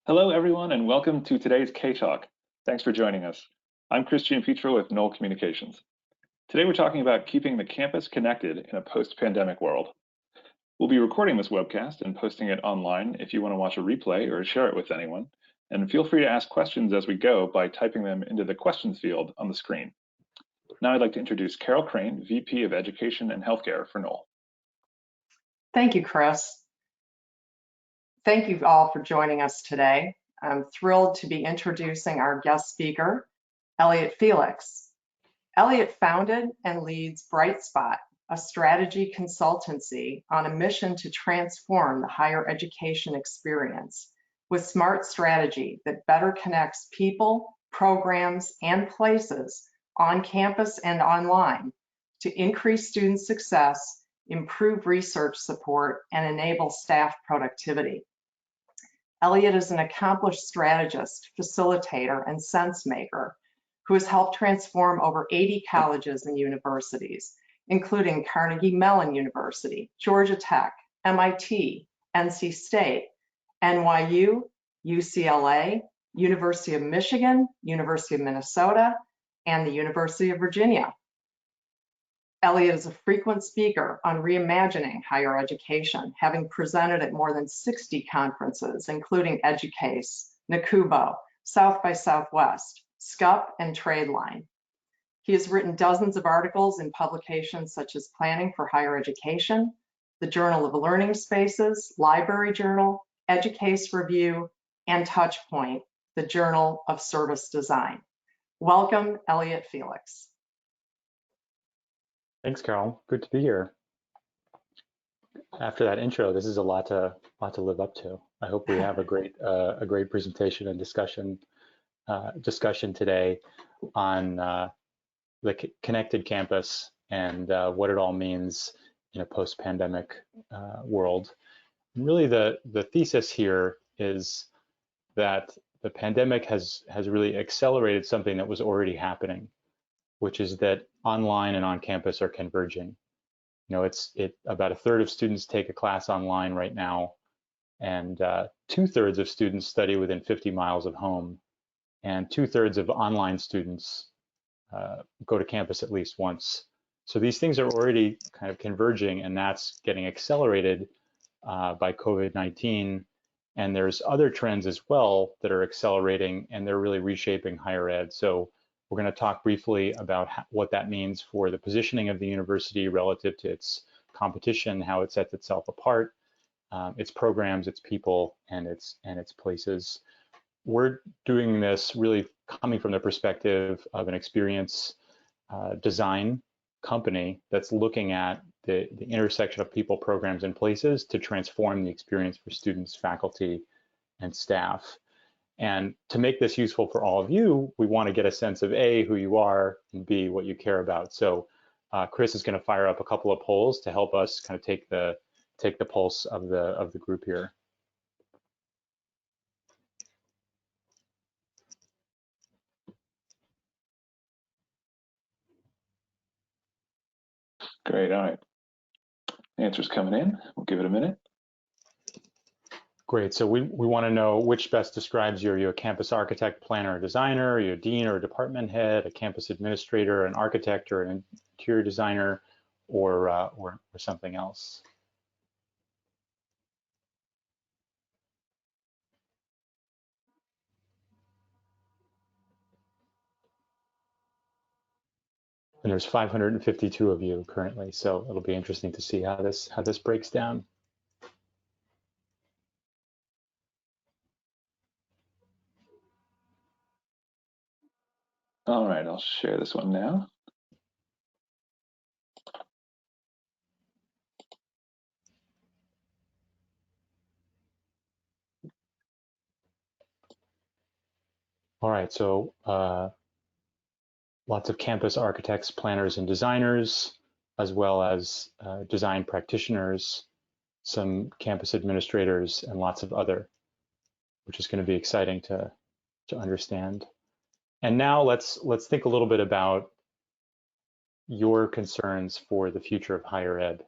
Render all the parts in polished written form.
Hello, everyone, and welcome to today's K-Talk. Thanks for joining us. I'm Christian Petro with Knoll Communications. Today, we're talking about keeping the campus connected in a post-pandemic world. We'll be recording this webcast and posting it online if you want to watch a replay or share it with anyone. And feel free to ask questions as we go by typing them into the questions field on the screen. Now I'd like to introduce Carol Crane, VP of Education and Healthcare for Knoll. Thank you, Chris. Thank you all for joining us today. I'm thrilled to be introducing our guest speaker, Elliot Felix. Elliot founded and leads Bright Spot, a strategy consultancy on a mission to transform the higher education experience with smart strategy that better connects people, programs, and places on campus and online to increase student success, improve research support, and enable staff productivity. Elliot is an accomplished strategist, facilitator, and sense maker who has helped transform over 80 colleges and universities, including Carnegie Mellon University, Georgia Tech, MIT, NC State, NYU, UCLA, University of Michigan, University of Minnesota, and the University of Virginia. Elliot is a frequent speaker on reimagining higher education, having presented at more than 60 conferences, including EDUCASE, NACUBO, South by Southwest, SCUP, and Tradeline. He has written dozens of articles in publications such as Planning for Higher Education, the Journal of Learning Spaces, Library Journal, EDUCASE Review, and Touchpoint, the Journal of Service Design. Welcome, Elliot Felix. Thanks, Carol. Good to be here. After that intro, this is a lot to live up to. I hope we have a great presentation and discussion today on the connected campus and what it all means in a post-pandemic world. And really, the thesis here is that the pandemic has really accelerated something that was already happening, which is that online and on campus are converging. You know, about a third of students take a class online right now, and 2/3 of students study within 50 miles of home, and 2/3 of online students go to campus at least once. So these things are already kind of converging, and that's getting accelerated by COVID-19. And there's other trends as well that are accelerating, and they're really reshaping higher ed. So we're going to talk briefly about what that means for the positioning of the university relative to its competition, how it sets itself apart, its programs, its people, and its places. We're doing this really coming from the perspective of an experience design company that's looking at the intersection of people, programs, and places to transform the experience for students, faculty, and staff. And to make this useful for all of you, we want to get a sense of A, who you are, and B, what you care about. So Chris is going to fire up a couple of polls to help us kind of take the pulse of the group here. Great, all right. Answers coming in. We'll give it a minute. Great, so we want to know which best describes you. Are you a campus architect, planner, or designer? Are you a dean or a department head, a campus administrator, an architect, or an interior designer, or something else? And there's 552 of you currently, so it'll be interesting to see how this breaks down. All right, I'll share this one now. All right, so lots of campus architects, planners, and designers, as well as design practitioners, some campus administrators, and lots of other, which is going to be exciting to understand. And now let's think a little bit about your concerns for the future of higher ed,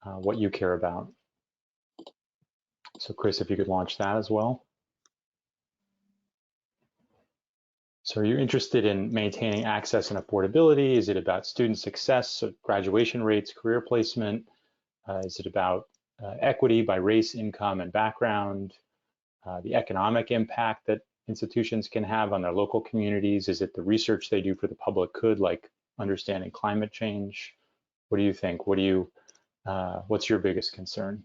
what you care about. So Chris, if you could launch that as well. So are you interested in maintaining access and affordability? Is it about student success, so graduation rates, career placement? Is it about equity by race, income, and background? The economic impact that institutions can have on their local communities? Is it the research they do for the public good, like understanding climate change? What do you think? What's your biggest concern?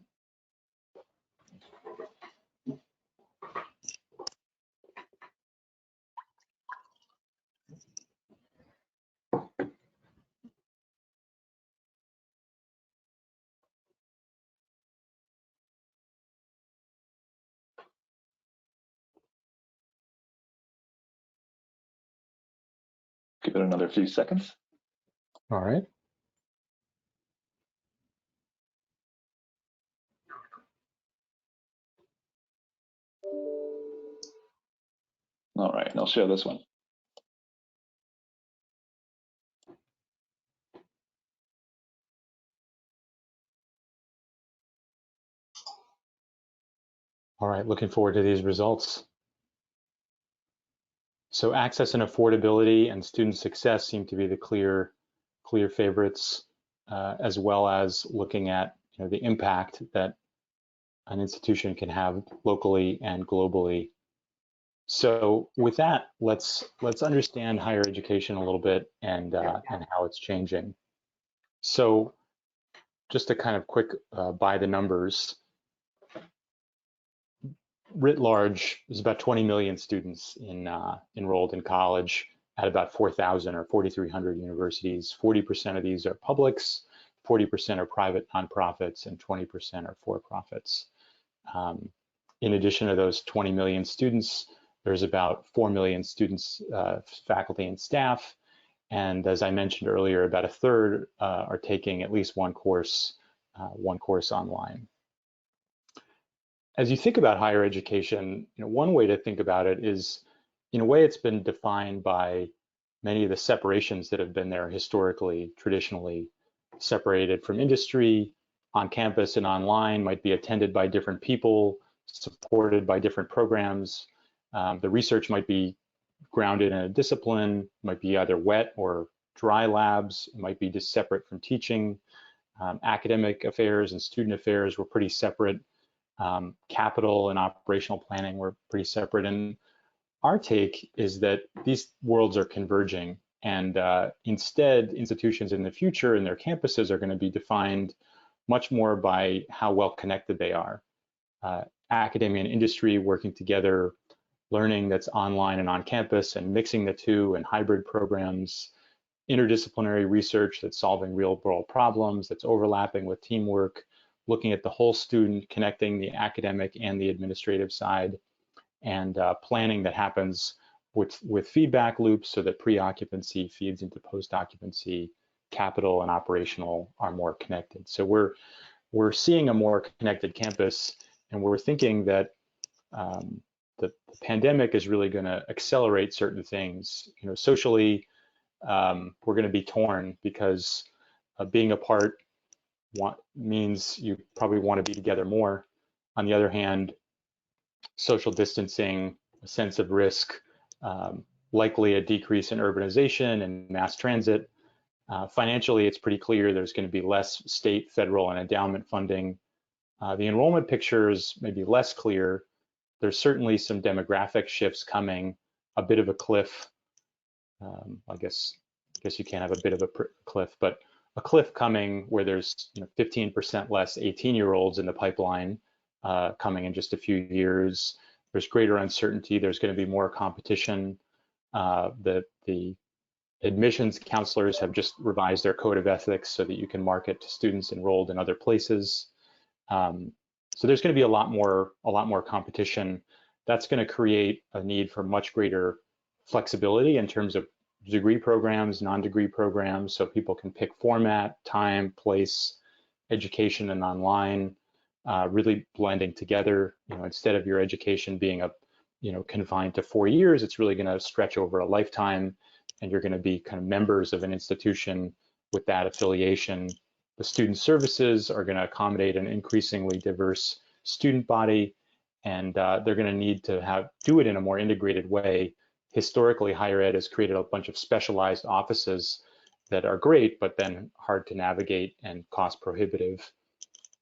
Give it another few seconds. All right. All right, and I'll share this one. All right, looking forward to these results. So access and affordability and student success seem to be the clear favorites, as well as looking at the impact that an institution can have locally and globally. So with that, let's understand higher education a little bit and how it's changing. So just a kind of quick by the numbers. Writ large, there's about 20 million students enrolled in college at about 4,000 or 4,300 universities. 40% of these are publics, 40% are private nonprofits, and 20% are for-profits. In addition to those 20 million students, there's about 4 million students, faculty and staff. And as I mentioned earlier, about a third are taking at least one course online. As you think about higher education, one way to think about it is, in a way, it's been defined by many of the separations that have been there historically, traditionally, separated from industry, on campus and online, might be attended by different people, supported by different programs. The research might be grounded in a discipline, might be either wet or dry labs, it might be just separate from teaching. Academic affairs and student affairs were pretty separate. Capital and operational planning were pretty separate. And our take is that these worlds are converging, and instead institutions in the future and their campuses are going to be defined much more by how well connected they are. Academia and industry working together, learning that's online and on campus, and mixing the two, and hybrid programs, interdisciplinary research that's solving real world problems, that's overlapping with teamwork, looking at the whole student, connecting the academic and the administrative side, and planning that happens with feedback loops so that pre-occupancy feeds into post-occupancy. Capital and operational are more connected. So we're seeing a more connected campus, and we're thinking that the pandemic is really going to accelerate certain things. Socially, we're going to be torn because being apart means you probably want to be together more. On the other hand, social distancing, a sense of risk, likely a decrease in urbanization and mass transit. Financially, it's pretty clear there's going to be less state, federal, and endowment funding. The enrollment picture is maybe less clear. There's certainly some demographic shifts coming, a bit of a cliff. I guess you can't have a bit of a cliff, but a cliff coming where there's 15% less 18-year-olds in the pipeline coming in just a few years. There's greater uncertainty. There's going to be more competition. The admissions counselors have just revised their code of ethics so that you can market to students enrolled in other places. So there's going to be a lot more competition. That's going to create a need for much greater flexibility in terms of degree programs, non-degree programs, so people can pick format, time, place, education, and online, really blending together. Instead of your education being confined to 4 years, it's really going to stretch over a lifetime, and you're going to be kind of members of an institution with that affiliation. The student services are going to accommodate an increasingly diverse student body, and they're going to need to do it in a more integrated way. historically higher ed has created a bunch of specialized offices that are great, but then hard to navigate and cost prohibitive.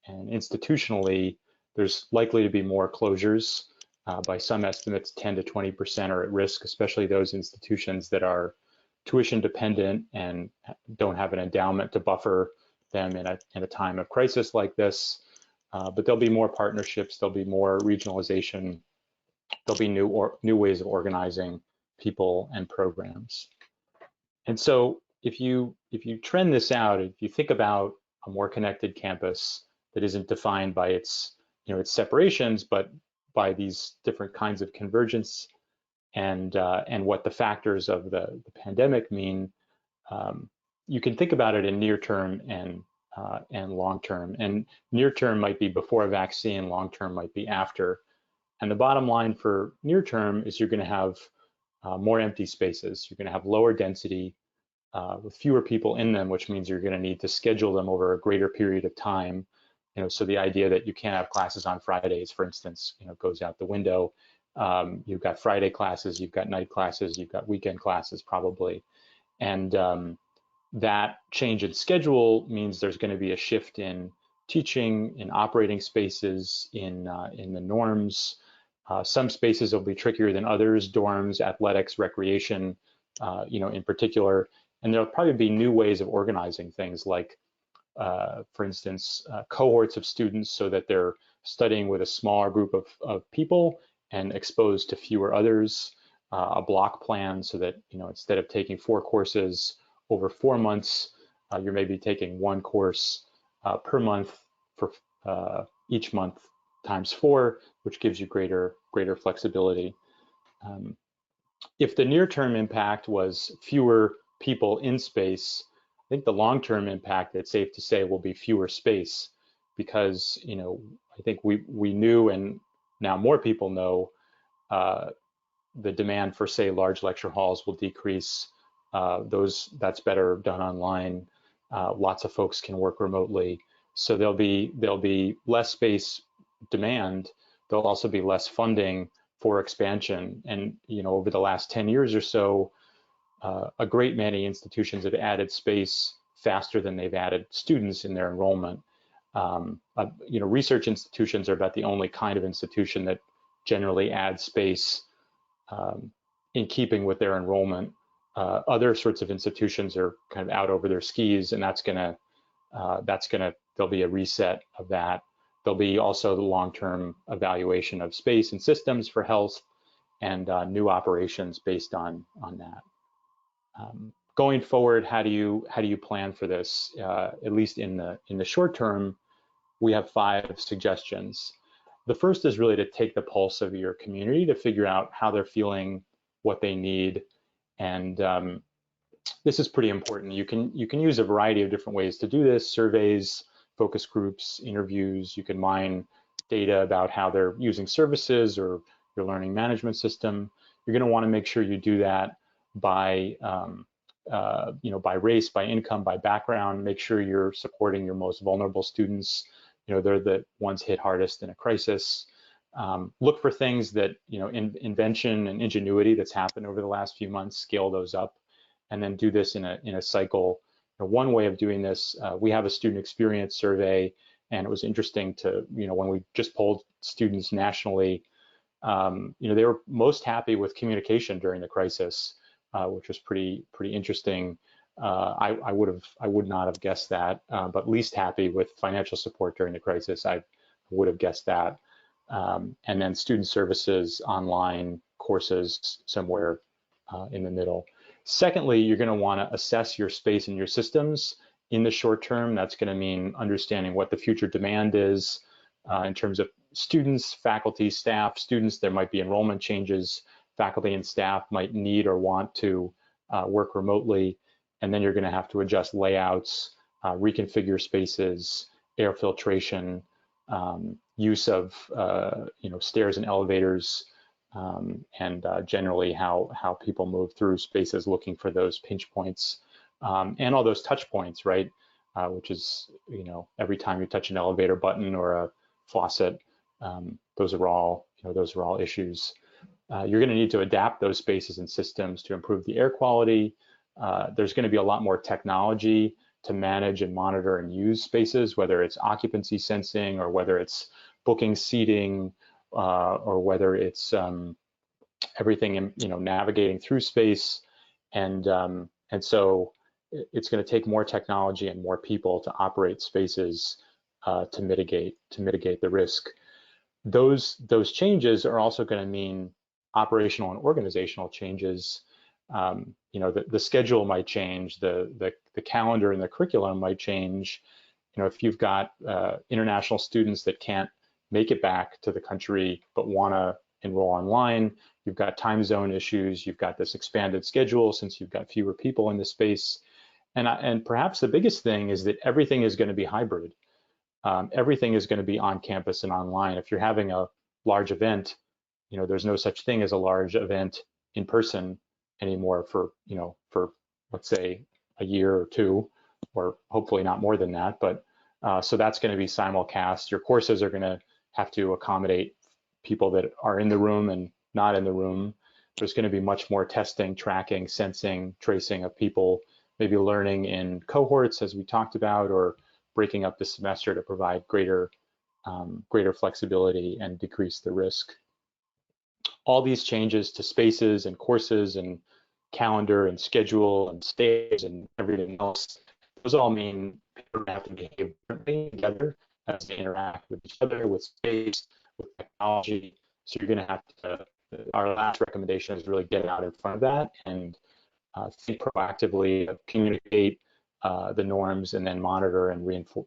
And institutionally, there's likely to be more closures. By some estimates, 10 to 20% are at risk, especially those institutions that are tuition dependent and don't have an endowment to buffer them in a time of crisis like this. But there'll be more partnerships, there'll be more regionalization, there'll be new ways of organizing people and programs. And so if you trend this out, if you think about a more connected campus that isn't defined by its separations, but by these different kinds of convergence and what the factors of the pandemic mean, you can think about it in near term and long term. And near term might be before a vaccine, long term might be after. And the bottom line for near term is you're going to have more empty spaces. You're going to have lower density with fewer people in them, which means you're going to need to schedule them over a greater period of time. So the idea that you can't have classes on Fridays, for instance, goes out the window. You've got Friday classes, you've got night classes, you've got weekend classes probably. And that change in schedule means there's going to be a shift in teaching, in operating spaces, in the norms. Some spaces will be trickier than others, dorms, athletics, recreation, in particular. And there'll probably be new ways of organizing things like, for instance, cohorts of students so that they're studying with a smaller group of people and exposed to fewer others, a block plan so that, instead of taking 4 courses over 4 months, you're maybe taking 1 course per month for each month times 4, which gives you greater flexibility. If the near-term impact was fewer people in space, I think the long-term impact, it's safe to say, will be fewer space, because I think we knew, and now more people know, the demand for, say, large lecture halls will decrease. That's better done online. Lots of folks can work remotely, so there'll be less space demand. There'll also be less funding for expansion. And over the last 10 years or so, a great many institutions have added space faster than they've added students in their enrollment. Research institutions are about the only kind of institution that generally adds space in keeping with their enrollment. Other sorts of institutions are kind of out over their skis, and there'll be a reset of that. There'll be also the long-term evaluation of space and systems for health, and new operations based on that. Going forward, how do you plan for this? At least in the short term, we have 5 suggestions. The first is really to take the pulse of your community to figure out how they're feeling, what they need, and this is pretty important. You can use a variety of different ways to do this: surveys, focus groups, interviews. You can mine data about how they're using services or your learning management system. You're going to want to make sure you do that by by race, by income, by background. Make sure you're supporting your most vulnerable students. They're the ones hit hardest in a crisis. Look for things that, invention and ingenuity that's happened over the last few months, scale those up, and then do this in a cycle. One way of doing this, we have a student experience survey, and it was interesting to, when we just polled students nationally, they were most happy with communication during the crisis, which was pretty interesting. I would not have guessed that, but least happy with financial support during the crisis. I would have guessed that. And then student services, online courses, somewhere in the middle. Secondly, you're going to want to assess your space and your systems in the short term. That's going to mean understanding what the future demand is in terms of students, faculty, staff. Students, there might be enrollment changes. Faculty and staff might need or want to work remotely. And then you're going to have to adjust layouts, reconfigure spaces, air filtration, use of stairs and elevators, and generally how people move through spaces looking for those pinch points and all those touch points, right? Which is, every time you touch an elevator button or a faucet, those are all issues. You're going to need to adapt those spaces and systems to improve the air quality. There's going to be a lot more technology to manage and monitor and use spaces, whether it's occupancy sensing or whether it's booking seating or whether it's everything in, navigating through space. And so it's going to take more technology and more people to operate spaces to mitigate the risk. Those changes are also going to mean operational and organizational changes. The schedule might change, the calendar and the curriculum might change. If you've got international students that can't make it back to the country but want to enroll online, you've got time zone issues, you've got this expanded schedule since you've got fewer people in the space. And perhaps the biggest thing is that everything is going to be hybrid. Everything is going to be on campus and online. If you're having a large event, there's no such thing as a large event in person anymore for let's say a year or two, or hopefully not more than that. But so that's going to be simulcast. Your courses are going to have to accommodate people that are in the room and not in the room. There's going to be much more testing, tracking, sensing, tracing of people, maybe learning in cohorts, as we talked about, or breaking up the semester to provide greater flexibility and decrease the risk. All these changes to spaces and courses and calendar and schedule and stage and everything else, those all mean people have to behave differently together as they interact with each other, with space, with technology. So you're going to have to, our last recommendation is really get out in front of that and think proactively, communicate the norms, and then monitor and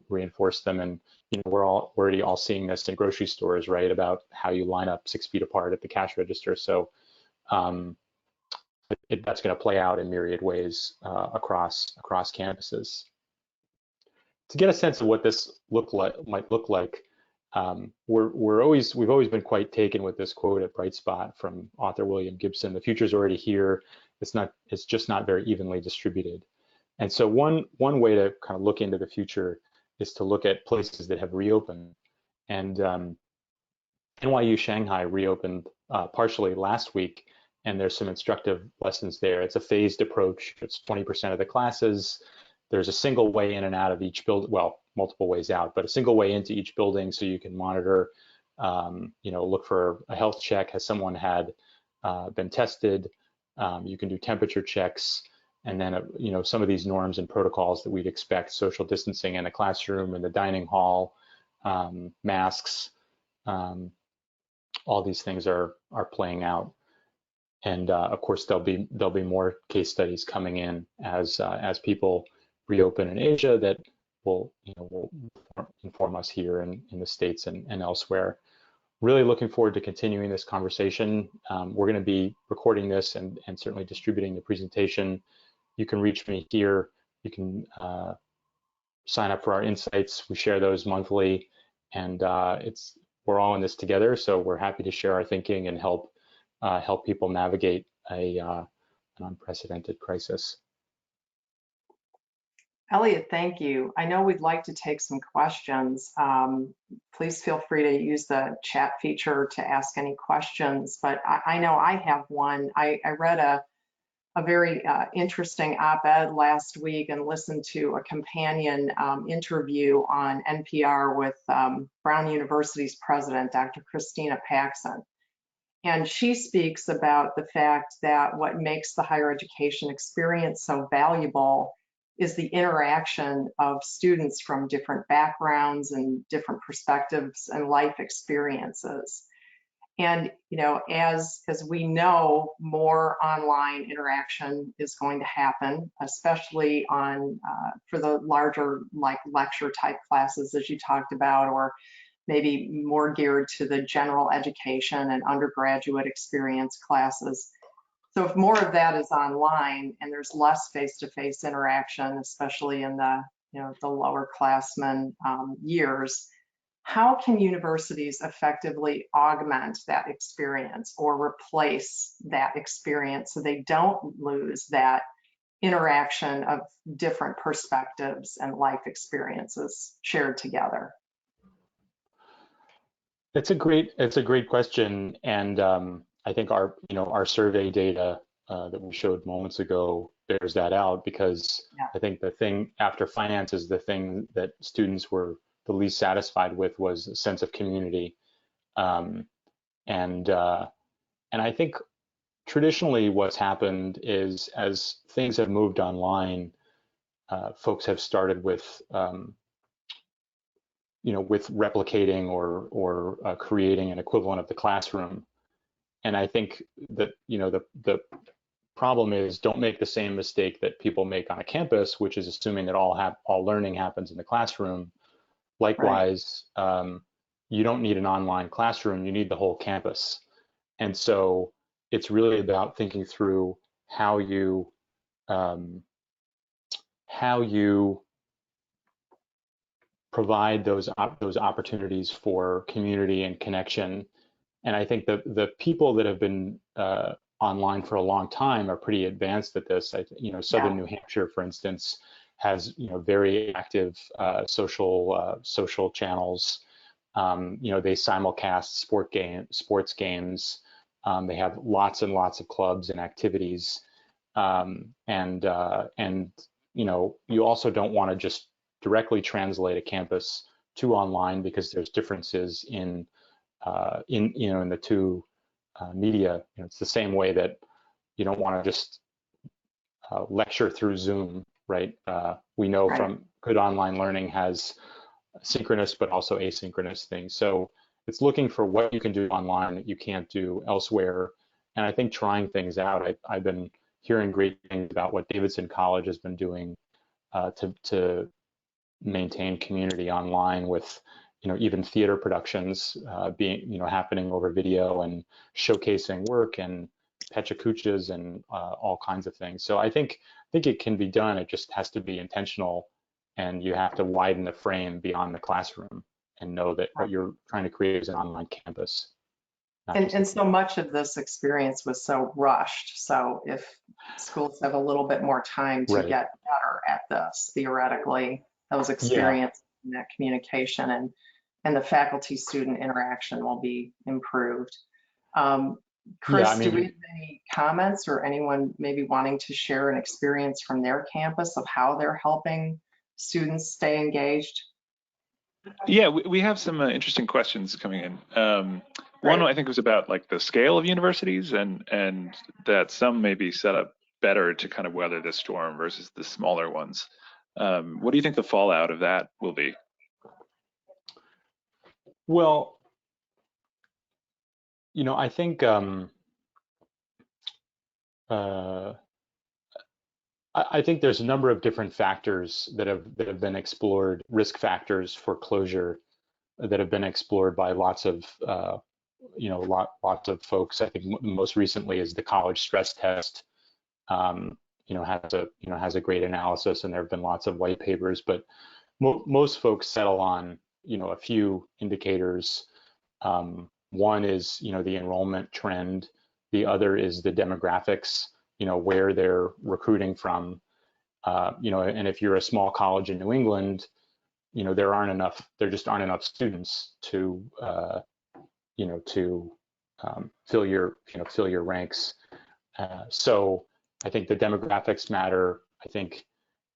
reinforce them. And we're already all seeing this in grocery stores, right? About how you line up 6 feet apart at the cash register. So that's going to play out in myriad ways across campuses. To get a sense of what this might look like, we've always been quite taken with this quote at Brightspot from author William Gibson: "The future's already here. It's just not very evenly distributed." And so one way to kind of look into the future is to look at places that have reopened. And NYU Shanghai reopened partially last week, and there's some instructive lessons there. It's a phased approach. It's 20% of the classes. There's a single way in and out of each building, well, multiple ways out, but a single way into each building so you can monitor, look for a health check. Has someone had been tested? You can do temperature checks. And then, some of these norms and protocols that we'd expect: social distancing in the classroom, in the dining hall, masks, all these things are playing out. And of course, there'll be more case studies coming in as people reopen in Asia that will inform us here in the States and elsewhere. Really looking forward to continuing this conversation. We're going to be recording this and certainly distributing the presentation. You can reach me here. You can sign up for our insights. We share those monthly, and we're all in this together. So we're happy to share our thinking and help people navigate an unprecedented crisis. Elliot, thank you. I know we'd like to take some questions. Please feel free to use the chat feature to ask any questions, but I know I have one. I read a very interesting op-ed last week and listened to a companion interview on NPR with Brown University's president, Dr. Christina Paxson. And she speaks about the fact that what makes the higher education experience so valuable is the interaction of students from different backgrounds and different perspectives and life experiences. And as we know, more online interaction is going to happen, especially for the larger lecture type classes, as you talked about, or maybe more geared to the general education and undergraduate experience classes. So if more of that is online and there's less face-to-face interaction, especially in the lower classmen years, how can universities effectively augment that experience or replace that experience so they don't lose that interaction of different perspectives and life experiences shared together? It's a great question, and I think our survey data that we showed moments ago bears that out, because Yeah. I think the thing after finances, the thing that students were the least satisfied with was a sense of community. Um, and I think traditionally what's happened is, as things have moved online, folks have started with with replicating or creating an equivalent of the classroom. And I think that the problem is, don't make the same mistake that people make on a campus, which is assuming that all learning happens in the classroom. Right. Likewise, you don't need an online classroom, you need the whole campus. And so it's really about thinking through how um, you provide those opportunities for community and connection. And I think the people that have been online for a long time are pretty advanced at this. Southern Yeah. New Hampshire, for instance, has very active social channels. They simulcast sports games. They have lots and lots of clubs and activities. And you also don't want to just directly translate a campus to online, because there's differences in the two media. It's the same way that you don't want to just lecture through Zoom, right? We know Right. from good online learning has synchronous but also asynchronous things. So it's looking for what you can do online that you can't do elsewhere. And I think trying things out. I've been hearing great things about what Davidson College has been doing to maintain community online, with even theater productions being happening over video and showcasing work and pechakuchas and all kinds of things. So I think it can be done. It just has to be intentional, and you have to widen the frame beyond the classroom and know that what you're trying to create is an online campus. And so much of this experience was so rushed. So if schools have a little bit more time to Right. get better at this, theoretically, those Yeah. experience and that communication and the faculty student interaction will be improved. Yeah. I Chris, do we mean, have any comments, or anyone maybe wanting to share an experience from their campus of how they're helping students stay engaged? Yeah, we have some interesting questions coming in. One Great. I think was about like the scale of universities, and that some may be set up better to kind of weather the storm versus the smaller ones. What do you think the fallout of that will be? well, I think uh, I think there's a number of different factors that have been explored, risk factors for closure, that have been explored by lots of lots of folks. I think most recently is the college stress test. Has a great analysis, and there have been lots of white papers, but most folks settle on a few indicators. One is the enrollment trend. The other is the demographics, where they're recruiting from. And if you're a small college in New England, there just aren't enough students to fill your ranks. So I think the demographics matter. I think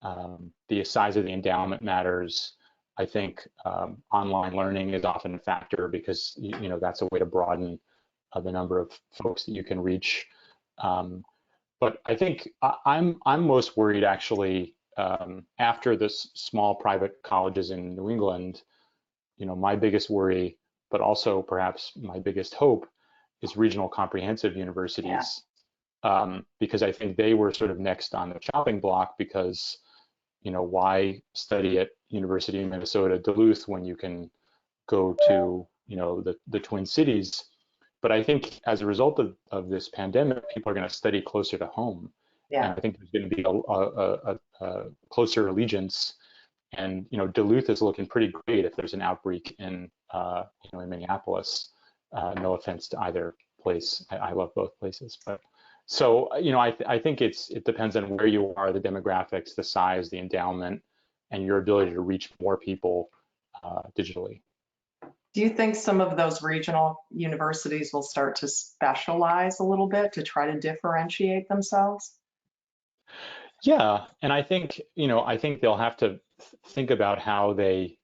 the size of the endowment matters. I think online learning is often a factor, because that's a way to broaden the number of folks that you can reach. But I think I'm most worried, actually, after this small private colleges in New England. My biggest worry, but also perhaps my biggest hope, is regional comprehensive Yeah. universities, because I think they were sort of next on the chopping block, because why study at University of Minnesota Duluth when you can go to the Twin Cities? But I think as a result of this pandemic, people are going to study closer to home, and Yeah. I think there's going to be a closer allegiance. And Duluth is looking pretty great if there's an outbreak in in Minneapolis. No offense to either place. I love both places, but so I think it depends on where you are, the demographics, the size, the endowment, and your ability to reach more people digitally. Do you think some of those regional universities will start to specialize a little bit to try to differentiate themselves? Yeah, and I think, I think they'll have to think about how they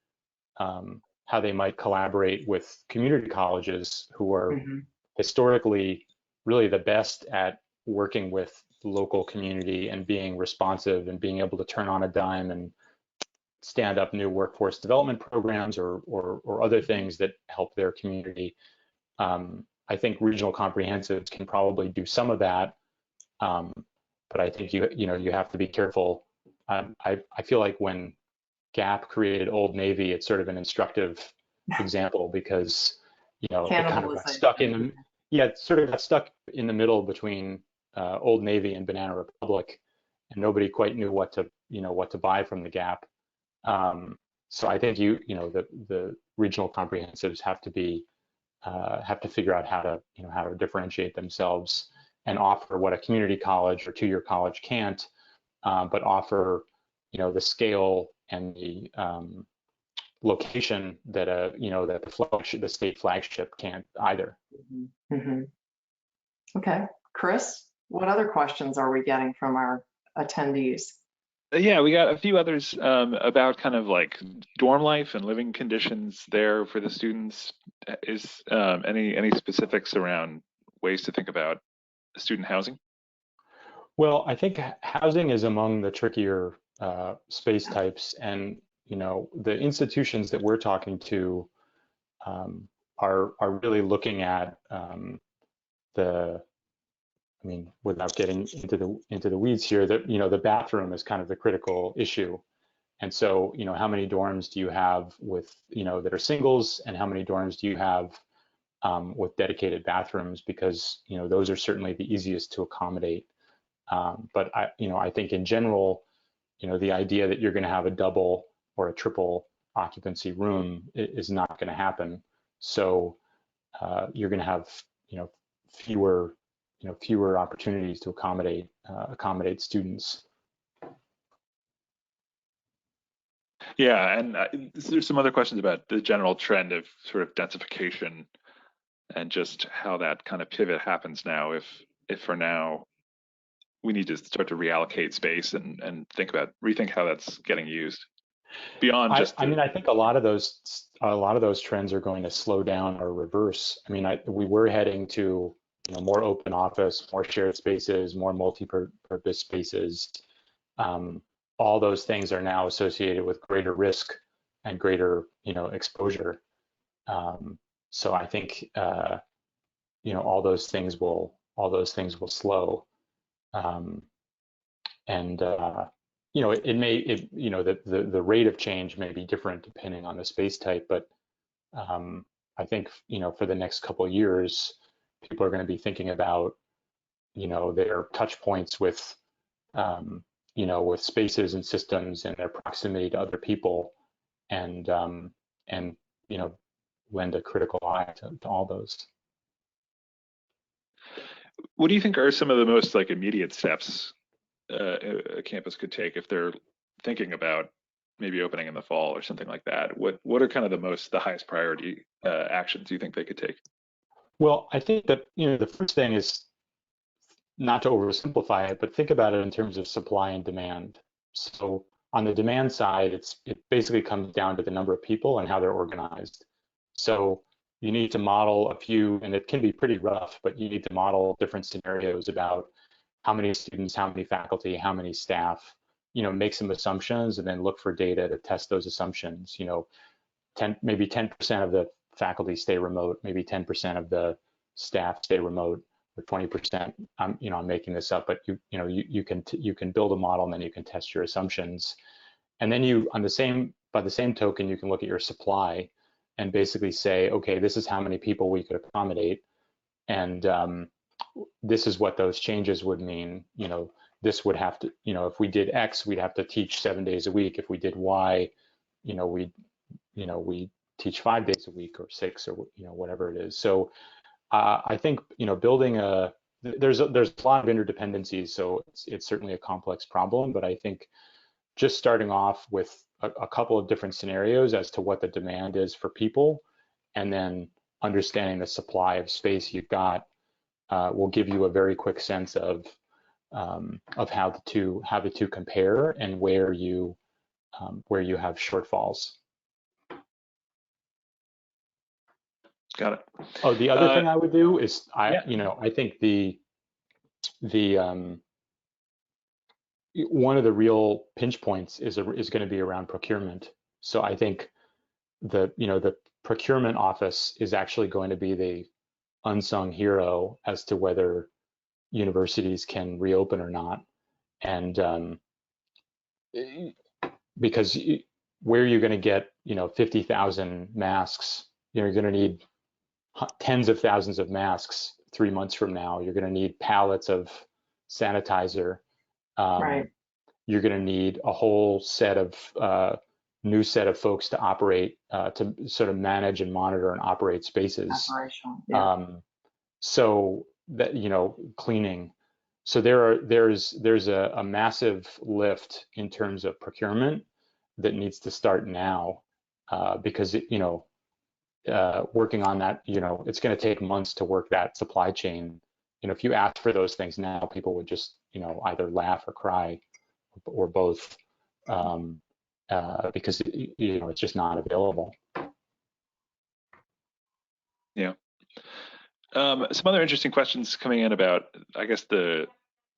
might collaborate with community colleges who are Hmm. historically really the best at working with the local community and being responsive and being able to turn on a dime and stand up new workforce development programs or other things that help their community. I think regional comprehensives can probably do some of that, um, but I think you have to be careful. I feel like when Gap created Old Navy, it's sort of an instructive example because it kind of got stuck in Cannibalization. the yeah, it sort of got stuck in the middle between Old Navy and Banana Republic, and nobody quite knew what to buy from the Gap. Um, so I think the regional comprehensives have to figure out how to differentiate themselves and offer what a community college or two-year college can't, but offer the scale and the location that the state flagship can't either. Hmm. Okay, Chris, what other questions are we getting from our attendees? Yeah, we got a few others about kind of like dorm life and living conditions there for the students. Is any specifics around ways to think about student housing? Well, I think housing is among the trickier space types, and the institutions that we're talking to are really looking at the I mean, without getting into the weeds here, that the bathroom is kind of the critical issue. And so, how many dorms do you have with that are singles, and how many dorms do you have with dedicated bathrooms? Because those are certainly the easiest to accommodate. But I think in general, the idea that you're going to have a double or a triple occupancy room is not going to happen. So you're going to have fewer fewer opportunities to accommodate students. Yeah, and there's some other questions about the general trend of sort of densification and just how that kind of pivot happens now. If for now we need to start to reallocate space and rethink how that's getting used beyond just I mean, I think a lot of those trends are going to slow down or reverse. I mean, we were heading to more open office, more shared spaces, more multi-purpose spaces. Um, all those things are now associated with greater risk and greater exposure. Um, so I think all those things will slow. Um, and the rate of change may be different depending on the space type, but I think for the next couple of years, people are going to be thinking about their touch points with spaces and systems and their proximity to other people, and lend a critical eye to all those. what do you think are some of the most like immediate steps a campus could take if they're thinking about maybe opening in the fall or something like that? What are kind of the highest priority actions you think they could take? Well, I think that the first thing is not to oversimplify it, but think about it in terms of supply and demand. So on the demand side, it basically comes down to the number of people and how they're organized. So you need to model a few, and it can be pretty rough, but you need to model different scenarios about how many students, how many faculty, how many staff, make some assumptions and then look for data to test those assumptions. Maybe 10% of the faculty stay remote, maybe 10% of the staff stay remote, or 20%. I'm making this up, but you can build a model and then you can test your assumptions, and then by the same token, you can look at your supply and basically say, okay, this is how many people we could accommodate, and this is what those changes would mean. This would have to, if we did X, we'd have to teach 7 days a week. If we did Y, we teach 5 days a week or 6 or whatever it is. So I think building there's a lot of interdependencies, so it's certainly a complex problem. But I think just starting off with a couple of different scenarios as to what the demand is for people, and then understanding the supply of space you've got will give you a very quick sense of how the two compare and where you have shortfalls. Got it. Oh, the other thing I would do is Yeah. I think the one of the real pinch points is going to be around procurement. So I think the procurement office is actually going to be the unsung hero as to whether universities can reopen or not. And because where you're going to get 50,000 masks, you're going to need tens of thousands of masks 3 months from now. You're going to need pallets of sanitizer. Right. You're going to need a whole set of new set of folks to operate, to sort of manage and monitor and operate spaces. Operational. Yeah. So that, cleaning. So there's a massive lift in terms of procurement that needs to start now, because working on that, it's going to take months to work that supply chain. If you ask for those things now, people would just either laugh or cry, or both, because it's just not available. Yeah. Some other interesting questions coming in about, I guess, the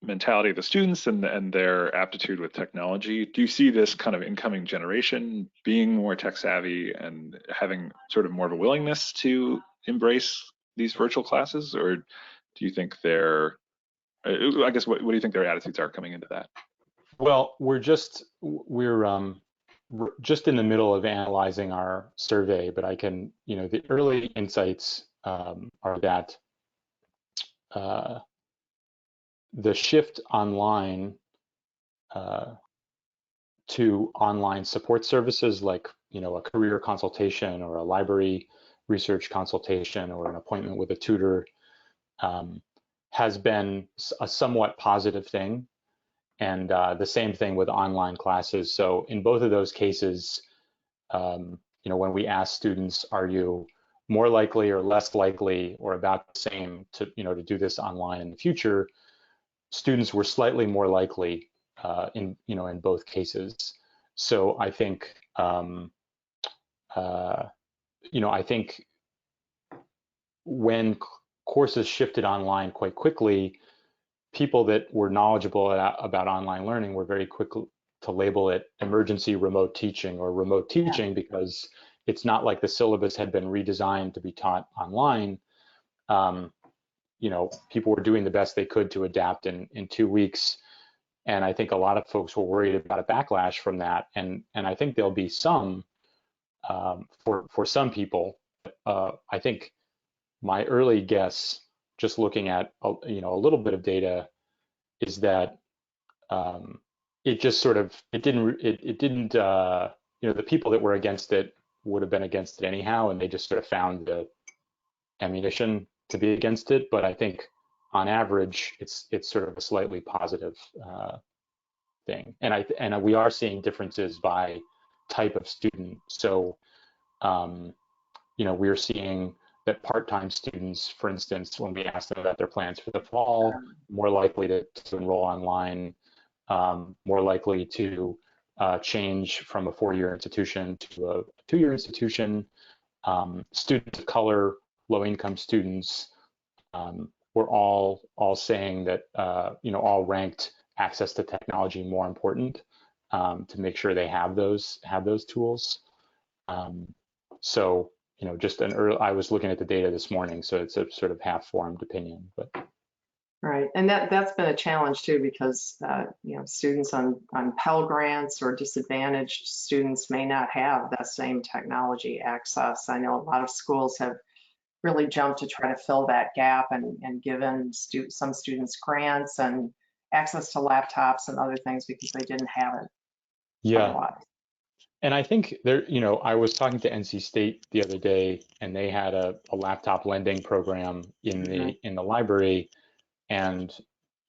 mentality of the students and their aptitude with technology. Do you see this kind of incoming generation being more tech savvy and having sort of more of a willingness to embrace these virtual classes, or do you think I guess, what do you think their attitudes are coming into that? Well, we're just in the middle of analyzing our survey, but the early insights are that the shift online to online support services like a career consultation or a library research consultation or an appointment with a tutor has been a somewhat positive thing. And the same thing with online classes. So in both of those cases, when we ask students, are you more likely or less likely or about the same to do this online in the future, students were slightly more likely in both cases. So I think I think when courses shifted online quite quickly, people that were knowledgeable about online learning were very quick to label it emergency remote teaching or remote teaching, because it's not like the syllabus had been redesigned to be taught online. People were doing the best they could to adapt in 2 weeks. And I think a lot of folks were worried about a backlash from that. And I think there'll be some for some people. I think my early guess, just looking at a little bit of data, is that it just sort of it didn't the people that were against it would have been against it anyhow, and they just sort of found the ammunition to be against it. But I think on average, it's sort of a slightly positive thing, and we are seeing differences by type of student. So we're seeing that part-time students, for instance, when we ask them about their plans for the fall, more likely to enroll online, more likely to change from a 4-year institution to a 2-year institution. Students of color, low-income students, were all saying that all ranked access to technology more important, to make sure they have those tools. So just I was looking at the data this morning, so it's a sort of half-formed opinion, but. Right, and that's been a challenge too, because students on Pell Grants or disadvantaged students may not have that same technology access. I know a lot of schools have really jumped to try to fill that gap and given some students grants and access to laptops and other things because they didn't have it. Yeah. Otherwise. And I think I was talking to NC State the other day, and they had a laptop lending program in the library. And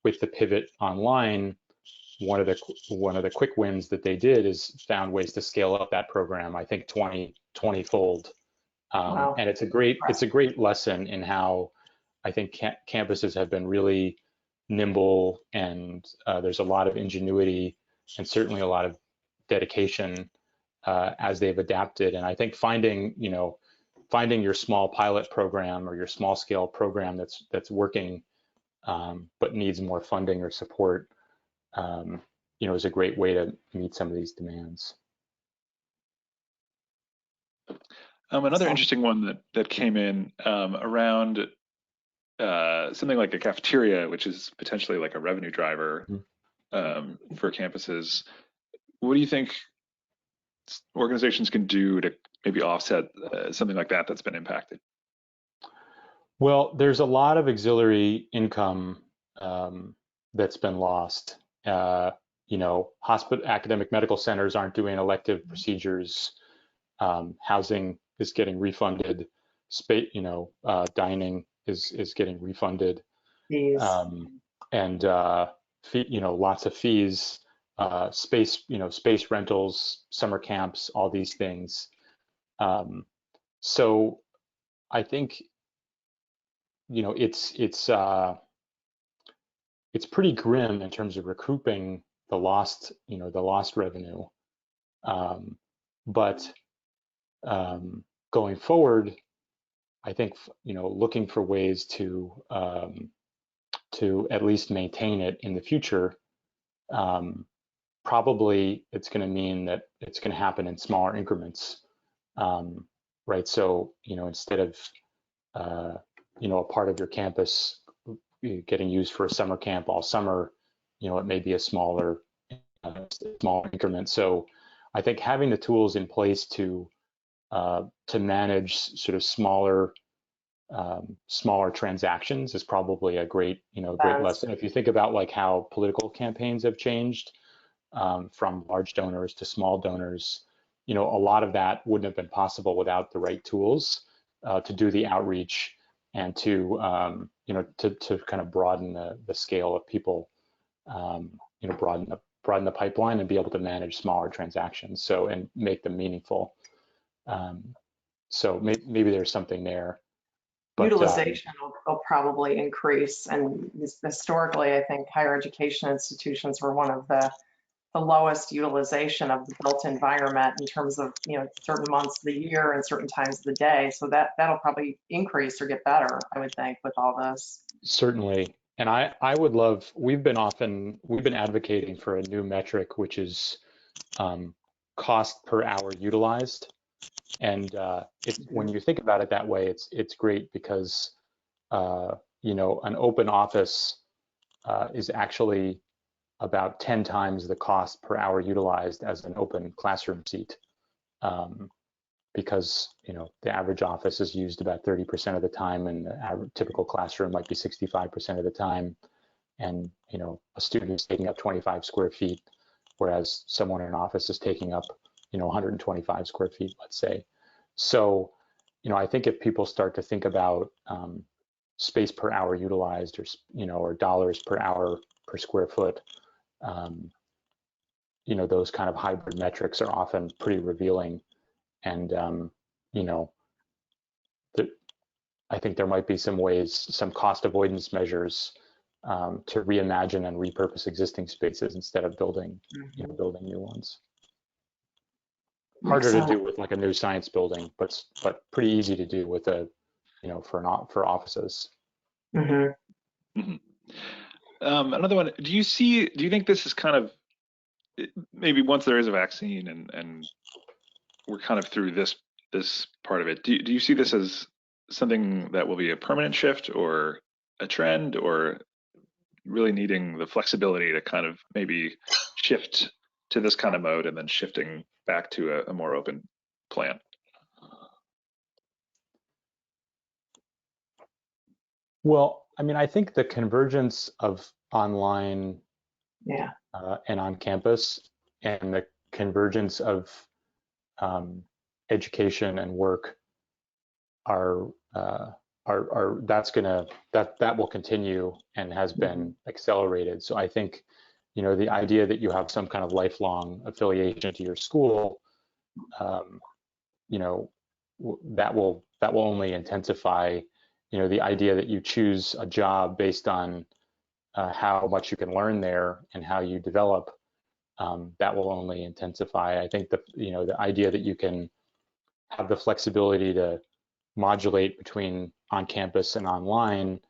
with the pivot online, one of the quick wins that they did is found ways to scale up that program. I think 20-fold, Wow. And it's a great lesson in how I think campuses have been really nimble, and there's a lot of ingenuity and certainly a lot of dedication as they've adapted. And I think finding your small pilot program or your small scale program that's working but needs more funding or support, is a great way to meet some of these demands. Another interesting one that came in around something like a cafeteria, which is potentially like a revenue driver for campuses. What do you think organizations can do to maybe offset something like that that's been impacted? Well, there's a lot of auxiliary income that's been lost. Academic medical centers aren't doing elective procedures. Housing is getting refunded. Dining is getting refunded. And lots of fees, space rentals, summer camps, all these things. So I think it's pretty grim in terms of recouping the lost revenue. But going forward, I think looking for ways to at least maintain it in the future. Probably it's going to mean that it's going to happen in smaller increments, right? So instead of a part of your campus getting used for a summer camp all summer, it may be a smaller increment. So I think having the tools in place to manage sort of smaller transactions is probably a great lesson. If you think about like how political campaigns have changed from large donors to small donors, a lot of that wouldn't have been possible without the right tools to do the outreach and to kind of broaden the scale of people, broaden the pipeline and be able to manage smaller transactions, and make them meaningful. So maybe there's something there. But, utilization will probably increase, and historically, I think higher education institutions were one of the lowest utilization of the built environment in terms of certain months of the year and certain times of the day. So that'll probably increase or get better, I would think, with all this. Certainly, and I would love. We've been advocating for a new metric, which is cost per hour utilized. And when you think about it that way, it's great because an open office is actually about 10 times the cost per hour utilized as an open classroom seat, because the average office is used about 30% of the time, and the typical classroom might be 65% of the time, and a student is taking up 25 square feet, whereas someone in an office is taking up 125 square feet, let's say. So I think if people start to think about space per hour utilized, or dollars per hour per square foot, those kind of hybrid metrics are often pretty revealing. And I think there might be some ways, some cost avoidance measures to reimagine and repurpose existing spaces instead of building new ones. Harder to do with like a new science building, but pretty easy to do with for offices. Mm-hmm. Mm-hmm. Another one. Do you think this is kind of, maybe once there is a vaccine and we're kind of through this part of it, do you see this as something that will be a permanent shift or a trend, or really needing the flexibility to kind of maybe shift to this kind of mode and then shifting back to a more open plan? Well, I mean, I think the convergence of online and on campus, and the convergence of education and work that will continue and has been accelerated. So I think the idea that you have some kind of lifelong affiliation to your school, that will only intensify, the idea that you choose a job based on how much you can learn there and how you develop. That will only intensify. I think the idea that you can have the flexibility to modulate between on campus and online,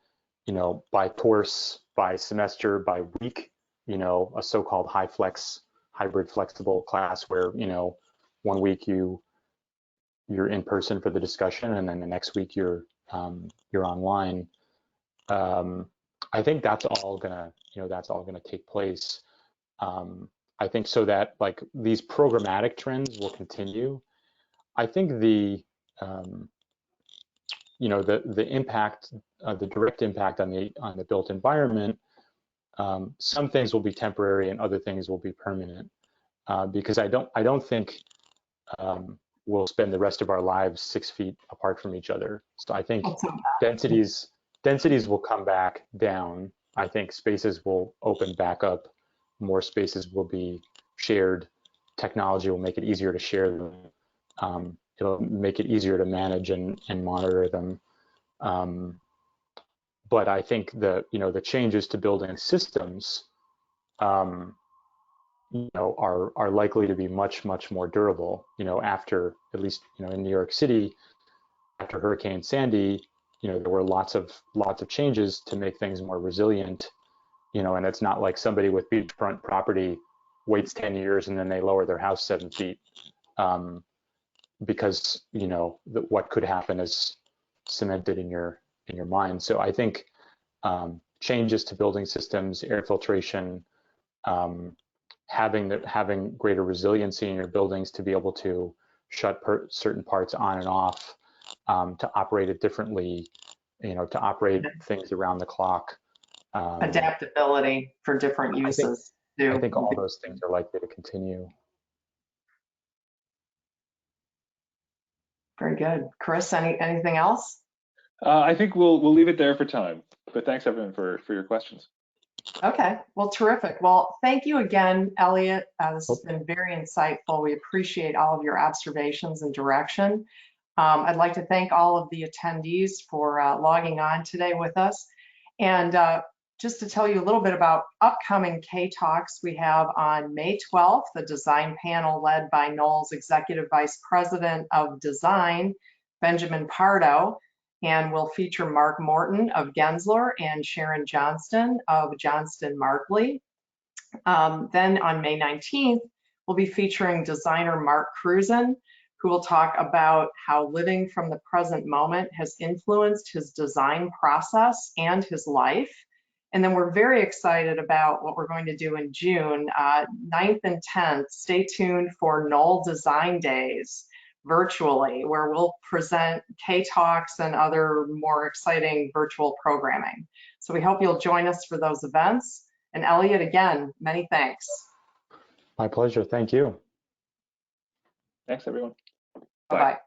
by course, by semester, by week, a so-called high flex, hybrid flexible class where, 1 week you're in person for the discussion, and then the next week you're online. I think that's all gonna take place. I think so that like these programmatic trends will continue. I think the impact, the direct impact on the built environment, some things will be temporary and other things will be permanent, because I don't think we'll spend the rest of our lives 6 feet apart from each other. So I think densities will come back down. I think spaces will open back up. More spaces will be shared. Technology will make it easier to share them. It'll make it easier to manage and monitor them. But I think the changes to building systems are likely to be much more durable. After, at least in New York City, after Hurricane Sandy, there were lots of changes to make things more resilient. And it's not like somebody with beachfront property waits 10 years and then they lower their house 7 feet, because what could happen is cemented in your mind. So I think changes to building systems, air filtration, having greater resiliency in your buildings to be able to shut certain parts on and off, to operate it differently, to operate things around the clock. Adaptability for different uses. I think all those things are likely to continue. Very good. Chris, anything else? I think we'll leave it there for time, but thanks everyone for your questions. Okay, well, terrific. Well, thank you again, Elliot. This has been very insightful. We appreciate all of your observations and direction. I'd like to thank all of the attendees for logging on today with us. And just to tell you a little bit about upcoming K-Talks, we have on May 12th, the design panel led by Knoll's Executive Vice President of Design, Benjamin Pardo, and will feature Mark Morton of Gensler and Sharon Johnston of Johnston Markley. Then on May 19th, we'll be featuring designer Mark Cruzen, who will talk about how living from the present moment has influenced his design process and his life. And then we're very excited about what we're going to do in June, 9th and 10th. Stay tuned for Knoll Design Days virtually, where we'll present K-Talks and other more exciting virtual programming. So we hope you'll join us for those events. And Elliot, again, many thanks. My pleasure. Thank you. Thanks, everyone. Bye-bye.